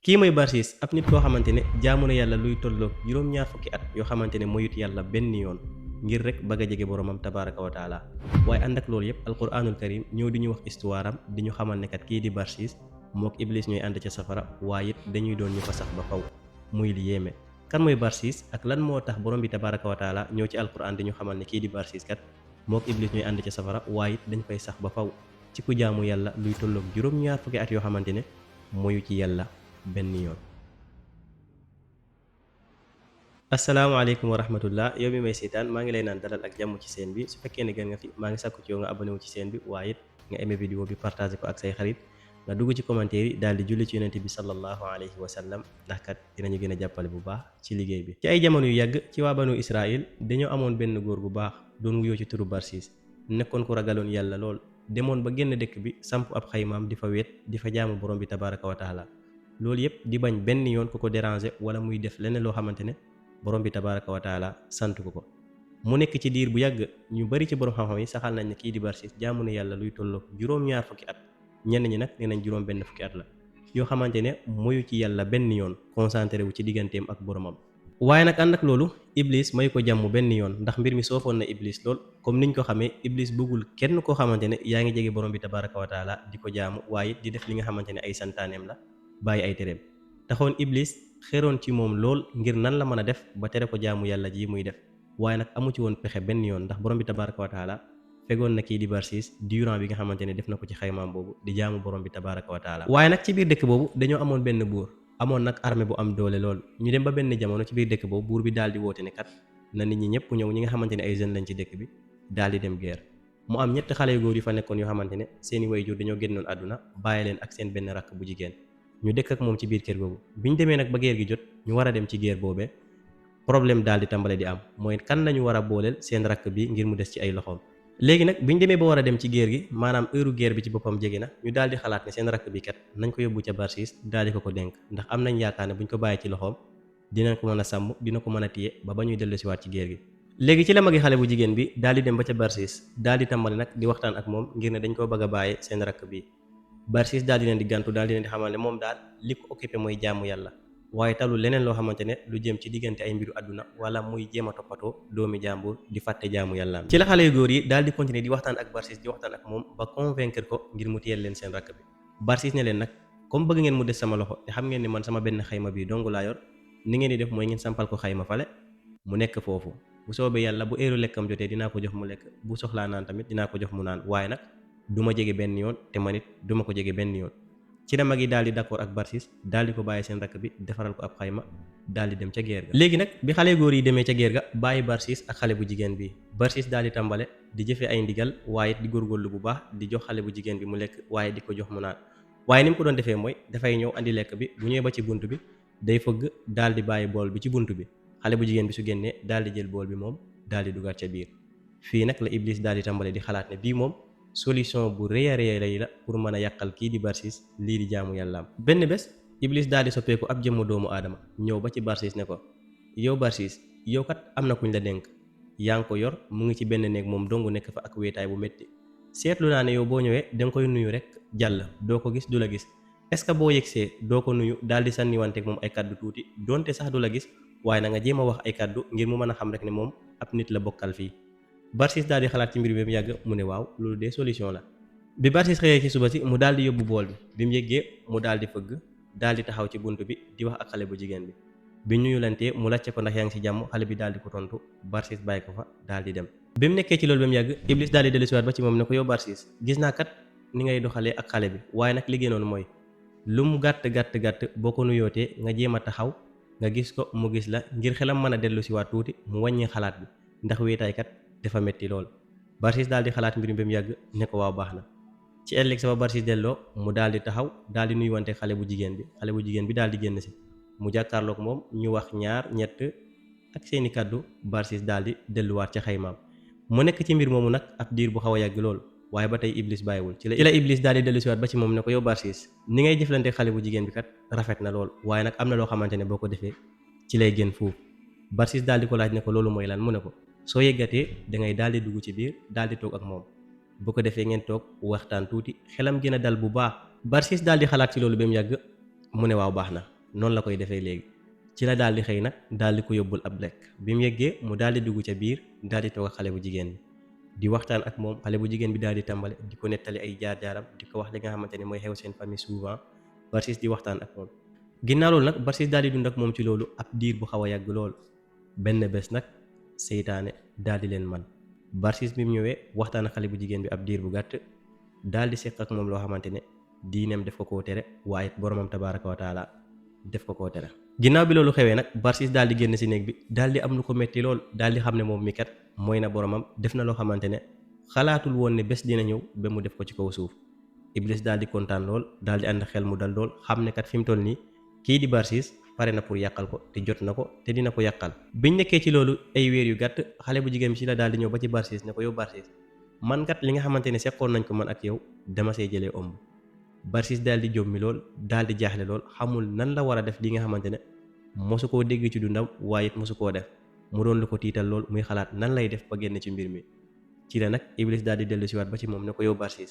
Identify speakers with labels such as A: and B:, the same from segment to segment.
A: kii mooy Barsis ab nit koo xamante ne jaamu na yàlla luy tolloog juróom-ñaar fukki at yoo xamante ne moyut yàlla benn yoon ngir rek bëgg a jege boromam tabaraka wa taala waaye ànd ak loolu yépp alquranul karim ñëw di ñu wax histoire am di ñu xamal ne kat kii di Barsis mook iblis ñooy ànd ca safara waaye it dañuy doon ñu fa sax ba faw muy li yéeme. kan mooy Barsis ak lan moo tax borom bi tabaraka wa taala ñëw ci alquran di ñu xamal ne kii di Barsis kat mook iblis ñooy ànd ca safara waaye it dañ fay sax ba faw ci ku jaamu yàlla luy tolloog juróom-ñaar fukki at yoo xamante ne moyu ci yàlla benn yoon. asalaamaaleykum wa rahmatullah yow mi may seetaan maa ngi lay naan dalal ak jàmm ci seen bi su fekkee ne gën nga fi maa ngi sàkku ci yow nga abonné wu ci seen bi waaye it nga aimé vidéo bi partagé ko ak say xarit nga dugg ci commentaire yi daal di julli ci yonente bi sallallahu alayhi wa sallam ndax kat dinañu gën a jàppale bu baax ci liggéey bi. ci ay jamono yu yàgg ci waa banu Israël dañoo amoon benn góor bu baax doon wuyoo ci turu Barsis nekkoon ku ragaloon yàlla lool demoon ba génn dëkk bi samp ab xaymaam di fa wéet di fa jaamu borom bi tabaraka wa taala loolu yëpp di bañ benn yoon ku ko déranger wala muy def leneen loo xamante ne borom bi tabaraka wa taala sant ko mu nekk ci diir bu yàgg ñu bari ci borom xam-xam yi saxal nañ ne kii di Barsis jaamu ne yàlla luy tolloo juróom-ñaar fukki at ñenn ñi nag nee nañ juróom benn fukki at la yoo xamante ne moyu ci yàlla benn yoon concentré wu ci digganteem ak boromam. waaye nag ànd ak loolu iblis may ko jàmm benn yoon ndax mbir mi soofoon na iblis lool comme niñ ko xamee iblis bëggul kenn koo xamante ne yaa ngi jege borom bi tabaraka wa taala di ko jaamu waaye di def li nga xamante ne ay santaaneem la bàyyi ay tereem taxoon iblis xeroon ci moom lool ngir nan la mën a def ba tere ko jaamu yàlla ji muy def waaye nag amu ci woon pexe benn yoon ndax borom bi tabaraka wa taala fegoon na kii di Barsis durant bi nga xamante ne def na ko ci xaymaam boobu di jaamu borom bi tabaraka wa taala. waaye nag ci biir dëkk boobu dañoo amoon benn buur amoon nag armée bu am doole lool ñu dem ba benn jamono ci biir dëkk boobu buur bi daal di woote ne kat na nit ñi ñëpp ñëw ñi nga xamante ne ay jeunes lañ ci dëkk bi daal di dem guerre mu am ñetti xale yu góor yu fa nekkoon yoo xamante ne seeni waajur dañoo génnoon àdduna bàyyi leen ak seen benn rakk bu jigéen ñu dëkk ak moom ci biir kër googu bi ñu demee nag ba guerre gi jot ñu war a dem ci guerre boobee problème daal di tàmbale di am mooy kan lañu war a booleel seen rakk bi ngir mu des ci ay loxoom. léegi nag bi ñu demee ba war a dem ci guerre gi maanaam heure guerre bi ci boppam jege na ñu daal di xalaat ne seen rakk bi kat nañ ko yóbbu ca Barsis daal di ko dénk ndax am nañ yaakaar ne buñ ko bàyyi ci loxoom dinañ ko mën a sàmm dina ko mën a téye ba ñuy dellu siwaat ci guerre gi. léegi ci la magi xale bu jigéen bi daal di dem ba ca Barsis daal di tàmbali nag di waxtaan ak moom ngir ne dañ koo bëgg a bàyyi seen rakk bi Barsis daal di leen di gàntu daal di leen di xamal ne moom daal li ko occupé mooy jaamu yàlla waaye talul leneen loo xamante ne lu jëm ci diggante ay mbiru àdduna wala muy jéem a toppatoo doomi jàmbur di fàtte jaamu yàllaam. ci la xale yu góor yi daal di continuer di waxtaan ak Barsis di waxtaan ak moom ba convaincre ko ngir mu téyel leen seen rakk bi Barsis ne leen nag comme bëgg ngeen mu des sama loxo te xam ngeen ne man sama benn xayma bi dong laa yor ni ngeen di def mooy ngeen sampal ko xayma fale mu nekk foofu bu soobee yàlla bu heure lekkam jotee dinaa ko jox mu lekk bu soxlaa naan tamit dinaa ko jox mu naan waaye nag du ma jege benn yoon te man it du ma ko jege benn yoon. ci la mag yi daal di d'accord ak Barsis daal di ko bàyyi seen rakk bi defaral ko ab xayma daal di dem ca guerre ga. léegi nag bi xale góor yi demee ca guerre ga bàyyi Barsis ak xale bu jigéen bi Barsis daal di tàmbale di jëfee ay ndigal waaye di góorgóorlu bu baax di jox xale bu jigéen bi mu lekk waaye di ko jox mu naan waaye ni mu ko doon defee mooy dafay ñëw andi lekk bi bu ñëwee ba ci bunt bi day fëgg daal di bàyyi bool bi ci bunt bi xale bu jigéen bi su génnee daal di jël bool bi moom daal di dugaat ca biir fii nag la Iblis daal di tàmbale di xalaat ne bii moom solution bu rëy a rëy la pour mën a yàqal kii di Barsis lii di jaamu yàllaam. benn bés Iblis daal di soppeeku ab jëmm doomu aadama ñëw ba ci Barsis ne ko yow Barsis yow kat am na kuñ la dénk yaa ngi ko yor mu ngi ci benn néeg moom dong nekk fa ak wéetaay bu métti seetlu naa ne yow boo ñëwee da nga koy nuyu rek jàll doo ko gis du la gis est-ce que boo yegsee doo ko nuyu daal di sànniwanteeg moom ay kàddu tuuti donte sax du la gis waaye na nga jéem a wax ay kàddu ngir mu mën a xam rek ne moom ab nit la bokkal fii. Barsis daal di xalaat ci mbir bi mu yàgg mu ne waaw loolu de solution la bi Barsis xëyee ci suba si mu daal di yóbbu bool bi mu yëggee mu daal di fëgg daal di taxaw ci bunt bi di wax ak xale bu jigéen bi ñu lantee mu lacce ko ndax yaa ngi ci jàmm xale bi daal di ko tontu Barsis bàyyi ko fa daal di dem. bi mu nekkee ci loolu ba mu yàgg Iblis daal di dellusiwaat ba ci moom ne ko yow Barsis gis naa kat ni ngay doxalee ak xale bi waaye nag li gënoon mooy lu mu gàtt boo ko nuyootee nga jéem a taxaw nga gis ko mu gis la ngir xelam mën a dellusiwaat tuuti mu wàññi xalaat bi ndax wéetaay kat dafa metti lool. Barsis daal di xalaat mbir mi ba mu yàgg ne ko waaw baax na ci ëllëg sama Barsis delloo mu daal di taxaw daal di nuyuwante xale bu jigéen bi daal di génn si mu jàkkaarloog moom ñu wax ñaar ñett ak seeni kàddu Barsis daal di delluwaat ca xaymaam mu nekk ci mbir moomu nag ab diir bu xaw a yàgg lool waaye ba tey Iblis bàyyiwul ci la Iblis daal di dellusiwaat ba ci moom ne ko yow Barsis ni ngay jëflante xale bu jigéen bi kat rafet na lool waaye nag am na loo xamante ne boo ko defee ci lay gën fuuf Barsis daal di ko laaj ne ko loolu mooy lan mu ne ko soo yeggatee da ngay daal di dugg ci biir daal di toog ak moom bu ko defee ngeen toog waxtaan tuuti xelam gën a dal bu baax Barsis daal di xalaat ci loolu ba mu yàgg mu ne waaw baax na noonu la koy defee léegi. ci la daal di xëy nag daal di ko yóbbul ab lekk bi mu yeggee mu daal di dugg ca biir daal di toog ak xale bu jigéen bi di waxtaan ak moom. xale bu jigéen bi daal di tàmbale di ko nettali ay jaar-jaaram di ko wax li nga xamante ne mooy xew seen famille souvent. Barsis di waxtaan ak moom. ginnaaw loolu nag Barsis daal di dund ak moom ci loolu ab diir bu xaw a yàgg lool. benn bés nag seytaane daal di leen man. Barsis bi mu ñëwee waxtaan ak xale bu jigéen bi ab diir bu gàtt daal di seq ak moom loo xamante ne diineem def ko koo tere waaye boromam tabaaraka wa taala def ko koo tere. ginnaaw bi loolu xewee nag Barsis daal di génn si néeg bi daal di am lu ko metti lool daal di xam ne moom mi kat mooy na boromam def na loo xamante ne xalaatul woon ne bés dina ñëw ba mu def ko ci kaw suuf. Iblis daal di kontaan lool daal di ànd xel mu dal lool xam ne kat fi mu toll nii kii di Barsis pare na pour yàqal ko te jot na ko te dina ko yàqal. biñ nekkee ci loolu ay weer yu gàtt xale bu jigéen bi ci la daal di ñëw ba ci Barsis ne ko yow Barsis man kat li nga xamante ne seqoon nañ ko man ak yow dama see jëlee ëmb. Barsis daal di jommi lool daal di jaaxle lool xamul nan la war a def li nga xamante ne mosu koo dégg ci dundam waaye it mosu koo def mu doon lu ko tiital lool muy xalaat nan lay def ba génn ci mbir mi. ci la nag Iblis daal di dellu siwaat ba ci moom ne ko yow Barsis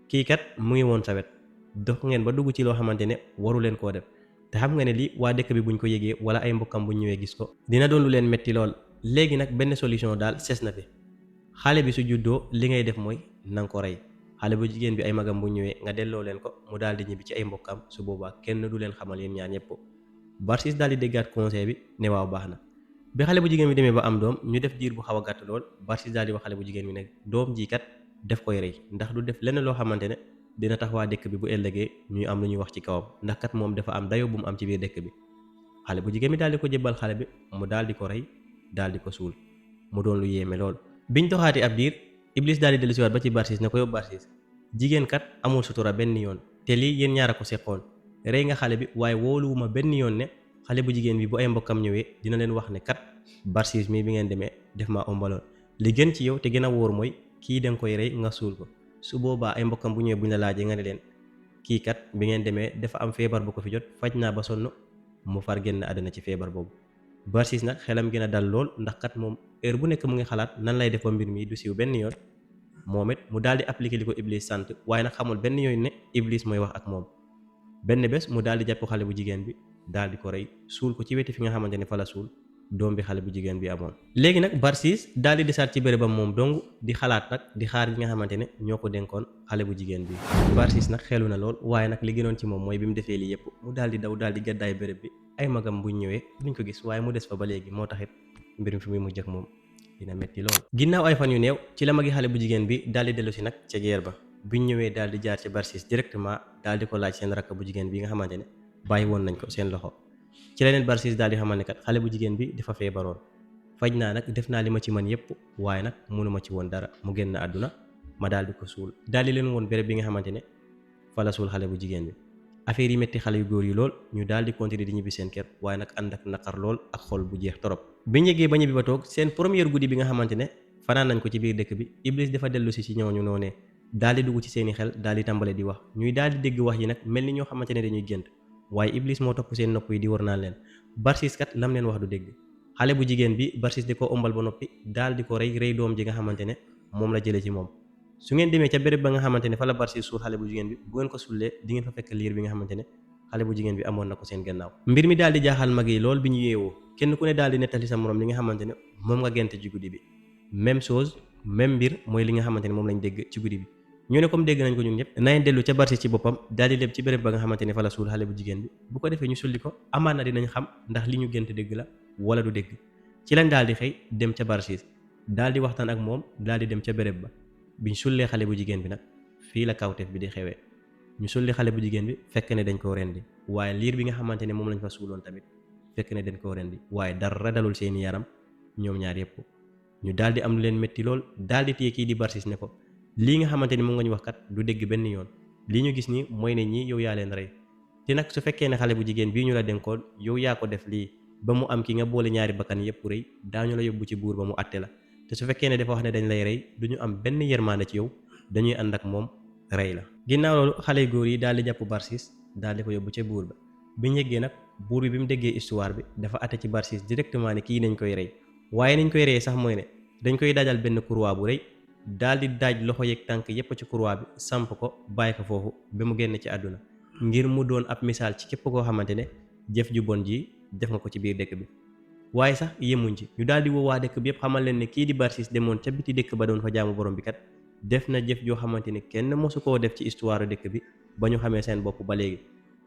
A: kii kat mu ngi woon sa wet dox ngeen ba dugg ci loo xamante ne waru leen koo def te xam nga ne lii waa dëkk bi buñ ko yëgee wala ay mbokkam buñ ñëwee gis ko dina doon lu leen metti lool. léegi nag benn solution daal ses na fi xale bi su juddoo li ngay def mooy nanga ko rey. xale bu jigéen bi ay magam bu ñëwee nga delloo leen ko mu daal di ñibbi ci ay mbokkam su boobaa kenn du leen xamal yéen ñaar ñëpp. Barsis daal di déggaat conseil bi ne waaw baax na. bi xale bu jigéen bi demee ba am doom ñu def diir bu xaw a gàtt lool Barsis daal di wax xale bu jigéen bi ne doom ji kat def koy rey ndax du def lenn loo xamante ne dina tax waa dëkk bi bu ëllëgee ñuy am lu ñuy wax ci kawam ndax kat moom dafa am dayo bu mu am ci biir dëkk bi. xale bu jigéen bi daal di ko jébbal xale bi mu daal di ko rey daal di ko suul mu doon lu yéeme lool. biñ doxaatee ab diir Iblis daal di dellusiwaat ba ci Barsis ne ko yow Barsis jigéen kat amul sutura benn yoon te lii yéen ñaar a ko seqoon rey nga xale bi waaye wóoluwuma benn yoon ne xale bu jigéen bi bu ay mbokkam ñëwee dina leen wax ne kat Barsis mii bi ngeen demee def maa ombaloon li gën ci yow te gën a wóor mooy kii danga koy rey nga suul ko su boobaa ay mbokkam bu ñëwee buñ la laajee nga ne leen kii kat bi ngeen demee dafa am feebar bu ko fi jot faj naa ba sonn mu far génn àddina ci feebar boobu. Barsis nag xelam gën a dal lool ndax kat moom heure bu nekk mu ngi xalaat nan lay def ba mbir mi du siiw benn yoon moom it mu daal di appliquer li ko Iblis sant waaye nag xamul benn yoon ne Iblis mooy wax ak moom. benn bés mu daal di jàpp xale bu jigéen bi daal di ko rey suul ko ci weti fi nga xamante ne fa la suul doom bi xale bu jigéen bi amoon. léegi nag Barsis daal di desaat ci bérébam moom dong di xalaat nag di xaar yi nga xamante ne ñoo ko dénkoon xale bu jigéen bi. Barsis nag xelu na lool waaye nag li gënoon ci moom mooy bi mu defee lii yëpp mu daal di daw daal di gàddaay béréb bi ay magam buñ ñëwee duñ ko gis waaye mu des fa ba léegi moo taxit mbir mi fi muy mujj ak moom dina metti lool. ginnaaw ay fan yu néew ci la magi xale bu jigéen bi daal di dellu si nag ca guerre ba biñ ñëwee daal di jaar ci Barsis directement daal di ko laaj seen rakk bu jigéen bi nga xamante ne bàyyi woon nañ ko seen loxo. ci leneen Barsis daal di xamal ne kat xale bu jigéen bi dafa feebaroon faj naa nag def naa li ma ci man yépp waaye nag mënuma ci woon dara mu génn àdduna ma daal di ko suul daal di leen woon béréb bi nga xamante ne fa la suul xale bu jigéen bi. affaire yi metti xale yu góor yi lool ñu daal di continuer di ñibbi seen kër waaye nag ànd ak naqar lool ak xol bu jeex torop. biñ yeggee ba ñibbi ba toog seen première guddi bi nga xamante ne fanaan nañ ko ci biir dëkk bi Iblis dafa dellu si ci ñooñu noonee daal di dugg ci seeni xel daal di tàmbale di wax ñuy daal di dégg wax yi nag mel ni ñoo xamante ne dañuy gént waaye Iblis moo topp seen nopp yi di war naan leen Barsis kat lam leen wax du dégg. xale bu jigéen bi Barsis di ko ombal ba noppi daal di ko rey doom ji nga xamante ne moom la jëlee ci moom. su ngeen demee ca béréb ba nga xamante ne fa la Barsis suul xale bu jigéen bi bu ngeen ko sullee di ngeen fa fekk liir bi nga xamante ne xale bu jigéen bi amoon na ko seen gannaaw. mbir mi daal di jaaxal mag yi lool bi ñu yeewoo kenn ku ne daal di nettali sa morom li nga xamante ne moom nga gent ci guddi bi même chose même mbir mooy li nga xamante ne moom lañ dégg ci guddi bi. ñu ne comme dégg nañ ko ñun ñëpp nañ dellu ca Barsis ci boppam daal di dem ci béréb ba nga xamante ne fa la suul xale bu jigéen bi bu ko defee ñu sulli ko amaan na dinañ xam ndax li ñu gént dégg la wala du dégg. ci lañ daal di xëy dem ca Barsis daal di waxtaan ak moom daal di dem ca béréb ba biñ sullee xale bu jigéen bi nag fii la kawteef bi di xewee ñu sulli xale bu jigéen bi fekk ne dañ koo rendi waaye liir bi nga xamante ne moom lañ fa suuloon tamit fekk ne dañ koo rendi waaye dara dalul seeni yaram ñoom ñaar yépp ñu daal di am lu leen métti lool daal di téye kii di Barsis ne ko lii nga xamante ni moom nga ñu wax kat du dégg benn yoon lii ñu gis ni mooy ne ñii yow yaa leen rey te nag su fekkee ne xale bu jigéen bii ñu la dénkoon yow yaa ko def lii ba mu am ki nga boole ñaari bakkan yépp rëy daañu la yóbbu ci buur ba mu àtte la te su fekkee ne dafa wax ne dañ lay rey duñu am benn yërmande ci yow dañuy ànd ak moom rey la. ginnaaw loolu xale góor yi daal di jàpp Barsis daal di ko yóbbu ca buur ba biñ yeggee nag buur bi mu déggee histoire bi dafa àtte ci Barsis directement ne kii nañ koy rey waaye niñ koy reyee sax mooy ne dañ koy daajal benn croix bu rëy daal di daaj loxo yeeg tànk yépp ci croix bi samp ko bàyyi ko foofu ba mu génn ci àdduna ngir mu doon ab misaal ci képp koo xamante ne jëf ju bon ji def nga ko ci biir dëkk bi. waaye sax yemuñ ci ñu daal di woo waa dëkk bi yëpp xamal leen ne kii di Barsis demoon ca biti dëkk ba doon fa jaamu borom bi kat def na jëf joo xamante ne kenn mosu koo def ci histoire dëkk bi ba ñu xamee seen bopp ba léegi.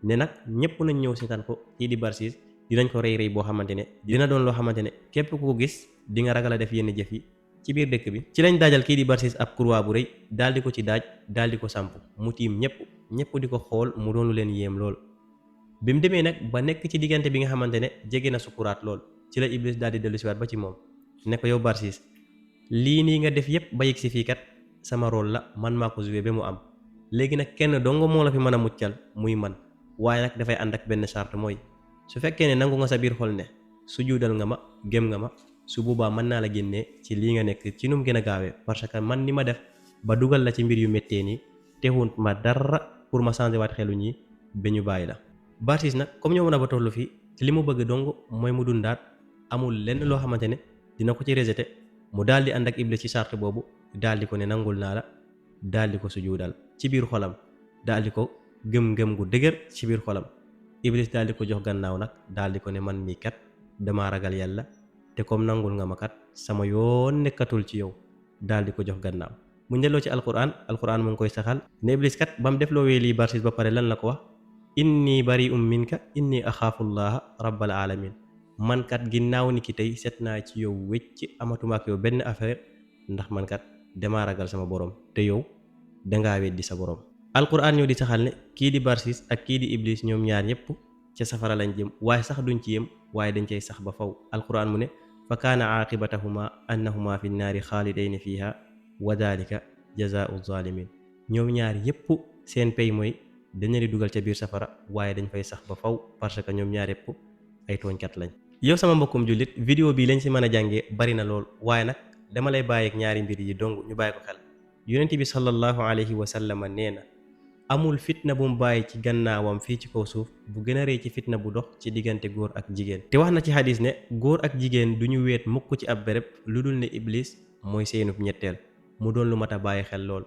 A: ne nag ñëpp nañ ñëw seetaan ko kii di Barsis dinañ ko rey rey boo xamante ne dina doon loo xamante ne képp ku ko gis di nga ragal a def yenn jëf yi ci biir dëkk bi. ci lañ daajal kii di Barsis ab croix bu rëy daal di ko ci daaj daal di ko samp mu tiim ñëpp di ko xool mu doon lu leen yéem lool. bi mu demee nag ba nekk ci diggante bi nga xamante ne jege na sukuraat lool ci la Iblis daal di dellusiwaat ba ci moom ne ko yow Barsis lii nii nga def yëpp ba yegg si fii kat sama rôle la man maa ko joué ba mu am léegi nag kenn dong moo la fi mën a muccal muy man waaye nag dafay ànd ak benn charte mooy su fekkee ne nangu nga sa biir xol ne su juudal nga ma gëm nga ma su boobaa mën naa la génnee ci lii nga nekk ci nu mu gën a gaawee parce que man ni ma def ba dugal la ci mbir yu méttee nii teewut ma dara pour ma changé waat xelu ñi ba ñu bàyyi la. Barsis nag comme ñëw na ba tollu fii li mu bëgg dong mooy mu dundaat amul lenn loo xamante ne dina ko ci rejeté mu daal di ànd ak Iblis ci charte boobu daal di ko ne nangul naa la daal di ko sujuudal ci biir xolam daal di ko gëm-gëm gu dëgër ci biir xolam. Iblis daal di ko jox gannaaw nag daal di ko ne man mii kat dama ragal yàlla te comme nangul nga ma kat sama yoon nekkatul ci yow daal di ko jox gannaaw. mu delloo ci alquran mu ngi koy saxal ne Iblis kat ba mu def loo wee lii Barsis ba pare lan la ko wax inni bari'un minka inni axaafullaha rabbal alamin man kat ginnaaw ni ki tey set naa ci yow wecc amatuma ak yow benn affaire ndax man kat dama ragal sama borom te yow dangaa weddi sa borom. alquran ñëw di saxal ne kii di Barsis ak kii di Iblis ñoom ñaar ñëpp ca safara lañ jëm waaye sax duñ ci yem waaye dañ cay sax ba faw. alquran mu ne fa kaana aqibatahuma annahuma fi nnaari xaalidayni fiha wa dalika jazaau zalimin ñoom ñaar yëpp seen pay mooy dañ leen di dugal ca biir safara waaye dañ fay sax ba faw parce que ñoom ñaar yëpp ay tooñkat lañ. yow sama mbokkum jullit vidéo bii lañ si mën a jàngee bari na lool waaye nag dama lay bàyyi ak ñaari mbir yi dong ñu bàyyi ko xel. yonent bi sallallahu alayhi wa sallam nee na amul fitna bu mu bàyyi ci gannaawam fii ci kaw suuf bu gën a rëy ci fitna bu dox ci diggante góor ak jigéen. te wax na ci hadis ne góor ak jigéen du ñu weet mukk ci ab béréb lu dul ne Iblis mooy seenub ñetteel mu doon lu mat a bàyyi xel lool.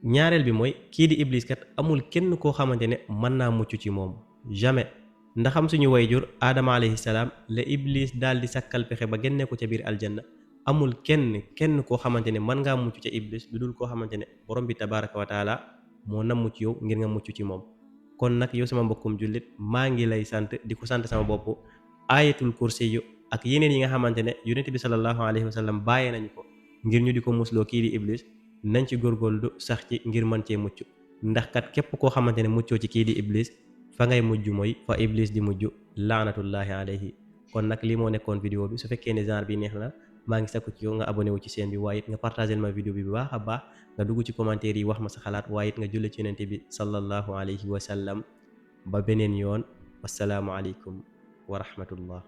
A: ñaareel bi mooy kii di Iblis kat amul kenn koo xamante ne mën naa mucc ci moom jamais ndaxam suñu wayjur Adama alayhi salaam la Iblis daal di sakkal pexe ba génne ko ca biir aljanna amul kenn koo xamante ne mën ngaa mucc ca Iblis lu dul koo xamante ne borom bi tabaraka wa taala moo namm ci yow ngir nga mucc ci moom. kon nag yow sama mbokkum jullit maa ngi lay sant di ko sant sama bopp ayatul kursi yu ak yeneen yi nga xamante ne yonent bi sallallahu alayhi wa sallam bàyyee nañu ko ngir ñu di ko musloo kii di Iblis nañ ci góorgóorlu sax ci ngir mën cee mucc ndax kat képp koo xamante ne muccoo ci kii di Iblis fa ngay mujj mooy fa Iblis di mujj laanatullahi alayhi. kon nag lii moo nekkoon vidéo bi su fekkee ne genre bi neex na maa ngi sakku ci yow nga abonné wu ci chaîne bi waaye it nga partagé ma vidéo bi bu baax a baax nga dugg ci commentaire yi wax ma sa xalaat waaye it nga julli ci yonent bi sallallahu alayhi wa sallam ba beneen yoon wassalaamu aleykum wa rahmatullah.